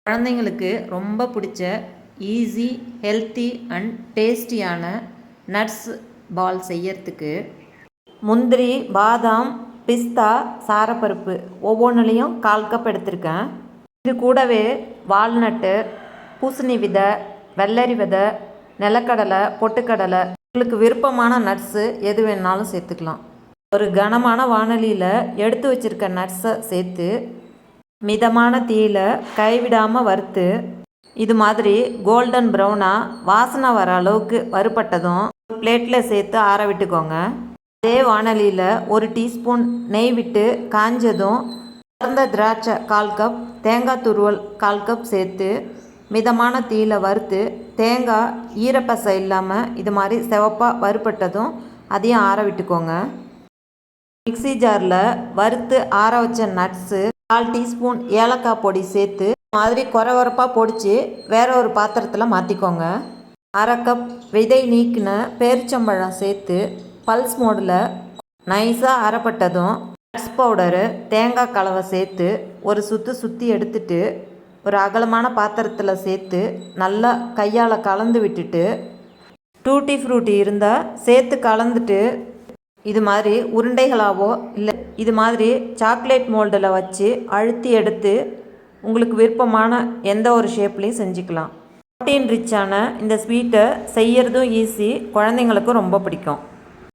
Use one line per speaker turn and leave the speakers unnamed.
குழந்தைங்களுக்கு ரொம்ப பிடிச்ச ஈஸி, ஹெல்த்தி அண்ட் டேஸ்டியான நட்ஸ் பால் செய்யறதுக்கு முந்திரி, பாதாம், பிஸ்தா, சாரப்பருப்பு ஒவ்வொன்றுலேயும் 1/4 கப் எடுத்திருக்கேன். இது கூடவே வால்நட்டு, பூசணி விதை, வெள்ளரி விதை, நிலக்கடலை, பொட்டுக்கடலை, உங்களுக்கு விருப்பமான நட்ஸு எது வேணாலும் சேர்த்துக்கலாம். ஒரு கனமான வாணலியில் எடுத்து வச்சுருக்க நட்ஸை சேர்த்து மிதமான தீயில் கைவிடாமல் வறுத்து இது மாதிரி கோல்டன் ப்ரௌனாக வாசனை வர அளவுக்கு வறுபட்டதும் பிளேட்டில் சேர்த்து ஆற விட்டுக்கோங்க. அதே வாணலியில் 1 டீஸ்பூன் நெய் விட்டு காஞ்சதும் வறுத்த திராட்சை 1/4 கப், தேங்காய் துருவல் 1/4 கப் சேர்த்து மிதமான தீயில் வறுத்து தேங்காய் ஈரப்பசை இல்லாமல் இது மாதிரி சிவப்பாக வறுபட்டதும் அதையும் ஆற விட்டுக்கோங்க. மிக்சி ஜாரில் வறுத்து ஆற வச்ச நட்ஸு 1/4 டீஸ்பூன் ஏலக்காய் பொடி சேர்த்து மாதிரி குறவரப்பாக பொடிச்சு வேற ஒரு பாத்திரத்தில் மாற்றிக்கோங்க. 1/2 கப் விதை நீக்கின பேரிச்சம்பழம் சேர்த்து பல்ஸ் மோடில் நைஸாக அரைப்பட்டதும் நட்ஸ் பவுடரு, தேங்காய் கலவை சேர்த்து ஒரு சுற்றி எடுத்துட்டு ஒரு அகலமான பாத்திரத்தில் சேர்த்து நல்லா கையால் கலந்து விட்டுட்டு டூட்டி ஃப்ரூட்டி இருந்தால் சேர்த்து கலந்துட்டு இது மாதிரி உருண்டைகளாவோ இல்லை இது மாதிரி சாக்லேட் மோல்டில் வச்சு அழுத்தி எடுத்து உங்களுக்கு விருப்பமான எந்த ஒரு ஷேப்லேயும் செஞ்சுக்கலாம். ப்ரோட்டீன் ரிச்சான இந்த ஸ்வீட்டை செய்யறதும் ஈஸி, குழந்தைங்களுக்கும் ரொம்ப பிடிக்கும்.